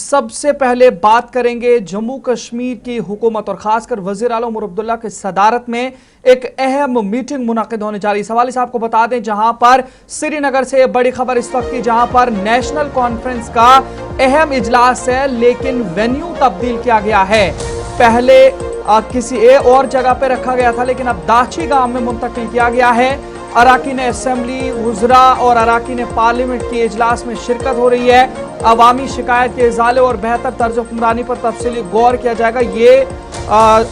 सबसे पहले बात करेंगे जम्मू कश्मीर की हुकूमत और खासकर वजीर आला उमर अब्दुल्ला की सदारत में एक अहम मीटिंग मुनाकिद होने जा रही है। इस हवाले से आपको बता दें, जहां पर श्रीनगर से बड़ी खबर इस वक्त की, जहां पर नेशनल कॉन्फ्रेंस का अहम इजलास है, लेकिन वेन्यू तब्दील किया गया है। पहले किसी और जगह पे रखा गया था, लेकिन अब दाची गांव में मुंतकिल किया गया है। अराकीन असेंबली, वुज़रा और अराकीन पार्लियामेंट की इजलास में शिरकत हो रही है। अवामी शिकायत के इजाले और बेहतर तर्ज हुक्मरानी पर तफसीली गौर किया जाएगा। ये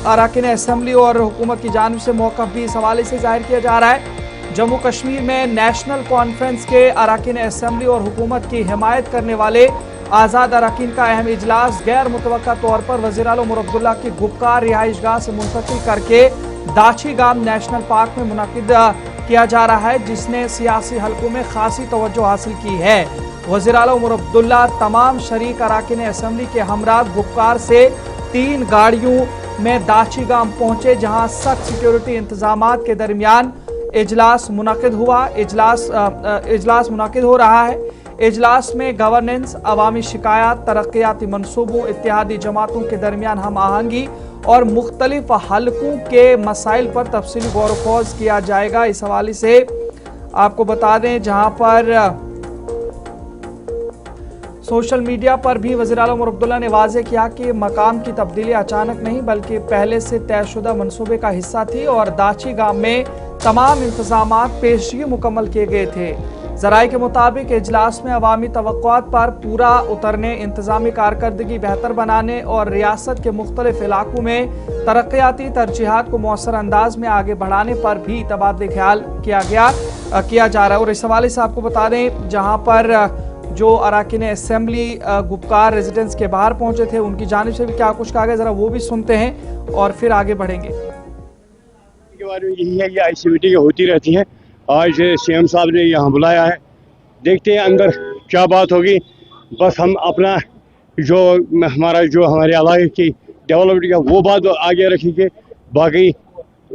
अराकीन असेंबली और हुकूमत की जानिब से मौक़िफ़ भी इस हवाले से जाहिर किया जा रहा है। जम्मू कश्मीर में नेशनल कॉन्फ्रेंस के अराकीन असेंबली और हुकूमत की हिमायत करने वाले आज़ाद अराकीन का अहम इजलास गैर मुतवक्का तौर पर वज़ीर आला उमर अब्दुल्ला की गुपकार रिहाइशगाह से मुंतकिल करके दाची गाम नेशनल पार्क में मुनाकिद किया जा रहा है, जिसने सियासी हलकों में खासी तवज्जो हासिल की है। वज़ीर आला उमर अब्दुल्ला तमाम शरीक अराकीन असेंबली के हमरा गुपकार से 3 गाड़ियों में दाची गाम पहुंचे, जहां सख्त सिक्योरिटी इंतजामात के दरमियान इजलास मुनाकिद हुआ। इजलास मुनाकिद हो रहा है। इजलास में गवर्नेंस, अवामी शिकायत, तरक्याती मनसूबों, इत्तेहादी जमातों के दरमियान हम आहंगी और मुख्तलिफ हलकों के मसाइल पर तफसीली गौर व खोज किया जाएगा। इस हवाले से आपको बता दें, जहां पर सोशल मीडिया पर भी वज़ीर आला उमर अब्दुल्ला ने वाज़ेह किया कि मकाम की तब्दीली अचानक नहीं बल्कि पहले से तयशुदा मनसूबे का हिस्सा थी और दाची गांव में तमाम इंतजामात पेशगी मुकम्मल किए गए थे। ज़राए के मुताबिक इजलास में अवामी तवक्कुआत पर पूरा उतरने, इंतजामी कारकर्दगी बेहतर बनाने और रियासत के मुख्तलिफ इलाकों में तरक्याती तरजीहात को मौसर अंदाज में आगे बढ़ाने पर भी तबादले ख्याल किया जा रहा है। और इस हवाले से आपको बता दें, जहाँ पर जो अराकीन असेंबली गुपकार रेजिडेंस के बाहर पहुंचे थे, उनकी जानिब से भी क्या कुछ कहा गया, जरा वो भी सुनते हैं और फिर आगे बढ़ेंगे। के बारे में यही है कि ऐसी मीटिंगें होती रहती हैं। आज सीएम साहब ने यहाँ बुलाया है, देखते हैं अंदर क्या बात होगी। बस हम अपना जो हमारे इलाके की डेवलपमेंट का वो बात आगे रखेंगे, बाकी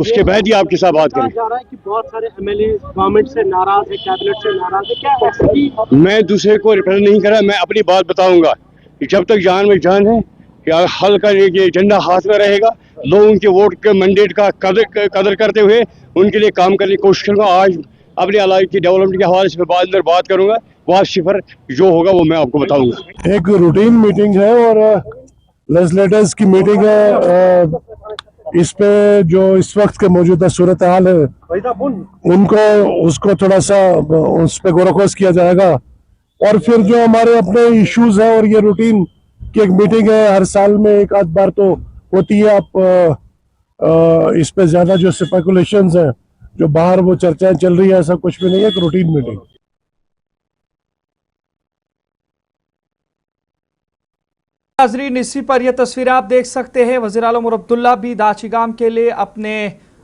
उसके बाद ही आपके साथ बात करें। जा रहा है कि बहुत सारे एमएलए गवर्नमेंट से नाराज है, कैबिनेट से नाराज है, क्या ऐसी? मैं दूसरे को रिप्रेजेंट नहीं कर रहा, मैं अपनी बात बताऊंगा कि जब तक जान में जान है कि हल का ये एजेंडा हाथ में रहेगा, लोगों के वोट के मैंडेट का कदर करते हुए उनके लिए काम करने की कोशिश करूंगा। आज अपने इलाके की डेवलपमेंट के हवाले से अंदर बात करूंगा, वहाँ सिफर जो होगा वो मैं आपको बताऊंगा। एक रूटीन मीटिंग है और लेजिस्लेटर्स की मीटिंग है। इस पे जो इस वक्त के मौजूदा सूरत हाल है उसको थोड़ा सा उस पे गौर-व-खोज किया जाएगा और फिर जो हमारे अपने इश्यूज है, और ये रूटीन की एक मीटिंग है, हर साल में एक आध बार तो होती है। आप इस पे ज्यादा जो स्पेकुलेशंस हैं, जो बाहर वो चर्चाएं चल रही है, ऐसा कुछ भी नहीं है, एक रूटीन मीटिंग। नाज़रीन, इसी पर यह तस्वीर आप देख सकते हैं। वज़ीर आला उमर अब्दुल्ला भी दाची गाम के लिए अपने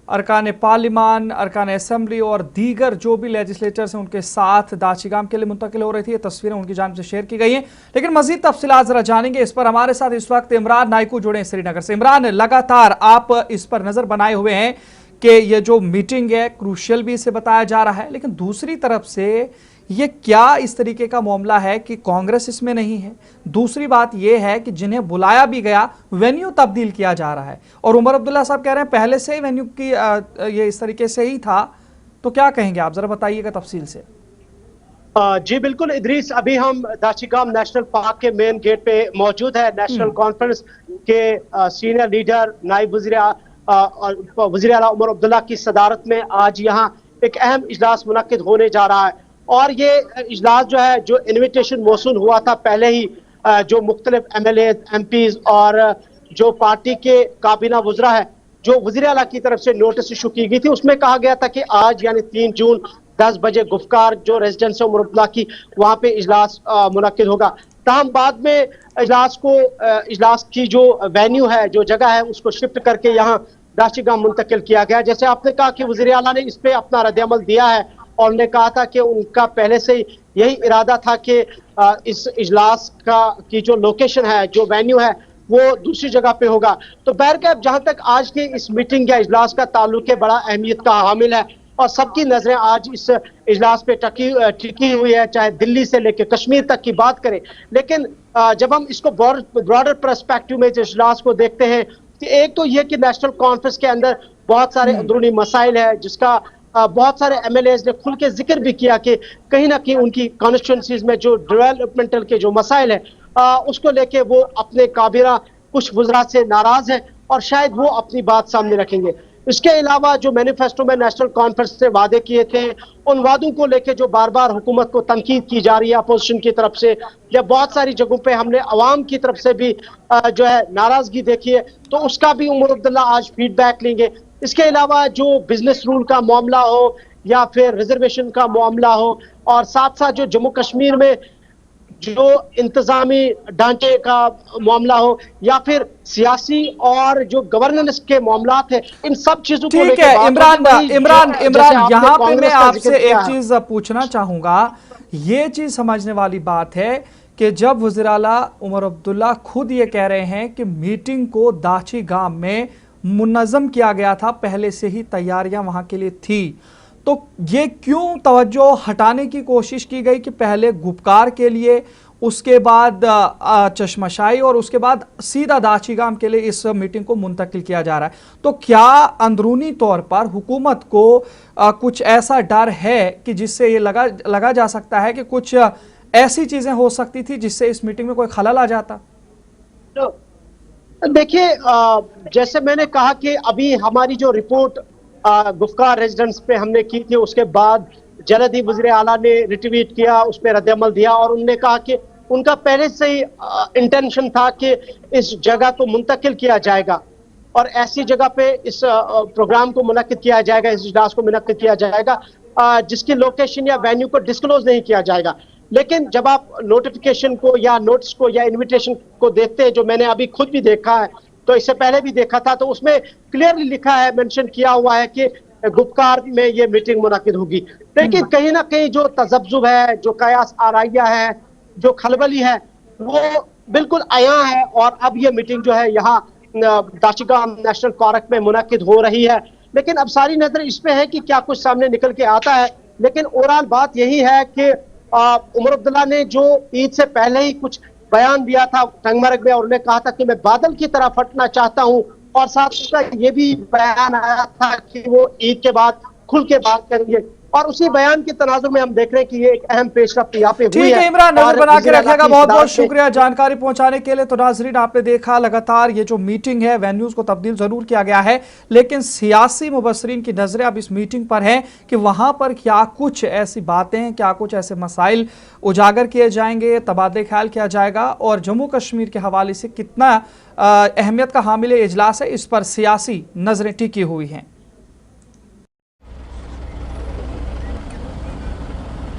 अरकान पार्लिमान, अरकान असेंबली और दीगर जो भी लेजिस्लेटर्स हैं उनके साथ दाची गाम के लिए मुंतकिल हो रही थी। ये तस्वीरें उनकी जानिब से शेयर की गई हैं, लेकिन मज़ीद तफसीलात ज़रा जानेंगे। इस पर हमारे साथ इस वक्त इमरान नाइकू जुड़े हैं श्रीनगर से। इमरान, लगातार आप इस पर नज़र बनाए हुए हैं कि ये जो मीटिंग है क्रूशियल भी इसे बताया जा रहा है, लेकिन दूसरी तरफ से ये क्या इस तरीके का मामला है कि कांग्रेस इसमें नहीं है? दूसरी बात यह है कि जिन्हें बुलाया भी गया, वेन्यू तब्दील किया जा रहा है और उमर अब्दुल्ला साहब कह रहे हैं पहले से ही वेन्यू की ये इस तरीके से ही था। तो क्या कहेंगे आप, जरा बताइएगा तफसील से। जी बिल्कुल इदरीस, अभी हम दाची गाम नेशनल पार्क के मेन गेट पे मौजूद है। नेशनल कॉन्फ्रेंस के सीनियर लीडर नायब वज़ीर आला उमर अब्दुल्ला की सदारत में आज यहाँ एक अहम इजलास मुनक्किद होने जा रहा है और ये इजलास जो है, जो इन्विटेशन मौसूल हुआ था पहले ही, जो मुख्तलिफ एमएलए, एमपीज और जो पार्टी के काबीना वुज़रा है, जो वज़ीर आला की तरफ से नोटिस इशू की गई थी, उसमें कहा गया था कि आज यानी 3 जून 10 बजे गुफ्कार जो रेजिडेंस है उमर अब्दुल्ला की, वहाँ पे इजलास मुनक्किद होगा। ताहम बाद में इजलास की जो वेन्यू है, जो जगह है, उसको शिफ्ट करके यहाँ दाची गाम मुंतकिल किया गया। जैसे आपने कहा कि वज़ीर आला ने इस पर अपना रद्द-ए-अमल दिया है और उन्होंने कहा था कि उनका पहले से यही इरादा था कि इस इजलास की जो लोकेशन है, जो वेन्यू है, वो दूसरी जगह पे होगा। तो बहरकैफ जहां तक आज की इस मीटिंग या इजलास का ताल्लुक है, बड़ा अहमियत का हामिल है, और सबकी नजरें आज इस इजलास पे टिकी हुई है, चाहे दिल्ली से लेकर कश्मीर तक की बात करें। लेकिन जब हम इसको ब्रॉडर पर्सपेक्टिव में इस इजलास को देखते हैं, तो एक तो ये कि नेशनल कॉन्फ्रेंस के अंदर बहुत सारे अंदरूनी मसाइल है, जिसका बहुत सारे एमएलएज ने खुल के जिक्र भी किया कि कहीं ना कहीं उनकी कॉन्स्टिट्यूंसीज में जो डेवलपमेंटल के जो मसाइल है उसको लेके वो अपने काबिरा कुछ वज़रा से नाराज है और शायद वो अपनी बात सामने रखेंगे। इसके अलावा जो मैनिफेस्टो में नेशनल कॉन्फ्रेंस से वादे किए थे, उन वादों को लेके जो बार बार हुकूमत को तनकीद की जा रही है अपोजिशन की तरफ से, या बहुत सारी जगहों पे हमने अवाम की तरफ से भी जो है नाराजगी देखी है, तो उसका भी उमर अब्दुल्ला आज फीडबैक लेंगे। इसके अलावा जो बिजनेस रूल का मामला हो या फिर रिजर्वेशन का मामला हो, और साथ साथ जो जम्मू कश्मीर में जो इंतजामी ढांचे का मामला हो या फिर सियासी और जो गवर्नेंस के मामला है, इन सब चीजों को ठीक है। इमरान यहाँ पे मैं आपसे एक चीज पूछना चाहूंगा। ये चीज समझने वाली बात है कि जब वज़ीर आला उमर अब्दुल्ला खुद ये कह रहे हैं कि मीटिंग को दाची गांव में मुनज़्ज़म किया गया था, पहले से ही तैयारियां वहां के लिए थी, तो ये क्यों तवज्जो हटाने की कोशिश की गई कि पहले गुपकार के लिए, उसके बाद चश्मशाही और उसके बाद सीधा दाचीगाम के लिए इस मीटिंग को मुंतकिल किया जा रहा है? तो क्या अंदरूनी तौर पर हुकूमत को कुछ ऐसा डर है कि जिससे ये लगा जा सकता है कि कुछ ऐसी चीजें हो सकती थी जिससे इस मीटिंग में कोई खलल आ जाता? देखिए, जैसे मैंने कहा कि अभी हमारी जो रिपोर्ट गुफ्कार रेजिडेंस पे हमने की थी, उसके बाद जल्द ही वज़ीर आला ने रिट्वीट किया, उस पर रद्द-ए-अमल दिया और उन्होंने कहा कि उनका पहले से ही इंटेंशन था कि इस जगह को मुंतकिल किया जाएगा और ऐसी जगह पे इस प्रोग्राम को मुनक्किद किया जाएगा, इस इजलास को मुनक्किद किया जाएगा जिसकी लोकेशन या वेन्यू को डिस्क्लोज नहीं किया जाएगा। लेकिन जब आप नोटिफिकेशन को या नोटिस को या इन्विटेशन को देखते हैं, जो मैंने अभी खुद भी देखा है, तो इससे पहले भी देखा था, तो उसमें क्लियरली लिखा है, मेंशन किया हुआ है कि गुफ्कार में ये मीटिंग मुनक्किद होगी। लेकिन कहीं ना कहीं जो तजब्जुब है, जो कयास आराइया है, जो खलबली है, वो बिल्कुल आया है और अब ये मीटिंग जो है यहाँ दाचीगाम नेशनल पार्क में मुनक्किद हो रही है। लेकिन अब सारी नजर इस पे है कि क्या कुछ सामने निकल के आता है। लेकिन ओवरऑल बात यही है कि उमर अब्दुल्ला ने जो ईद से पहले ही कुछ बयान दिया था टंगमर्ग में, और उन्होंने कहा था कि मैं बादल की तरह फटना चाहता हूं, और साथ उसका ये भी बयान आया था कि वो ईद के बाद खुल के बात करेंगे, और उसी बयान के तनाजुर में हम देख रहे हैं कि ये एक अहम पेशरफ्त यहाँ पे हुई है। ठीक है इमरान, नजर बना के रखिएगा। बहुत बहुत शुक्रिया जानकारी पहुंचाने के लिए। तो नाजरीन, आपने देखा लगातार ये जो मीटिंग है, वेन्यूज को तब्दील जरूर किया गया है, लेकिन सियासी मुबस्सरीन की नजरें अब इस मीटिंग पर हैं कि वहां पर क्या कुछ ऐसी बातें, क्या कुछ ऐसे मसाइल उजागर किए जाएंगे, तबादले ख्याल किया जाएगा, और जम्मू कश्मीर के हवाले से कितना अहमियत का हामिल इजलास है, इस पर सियासी नजरें टिकी हुई हैं।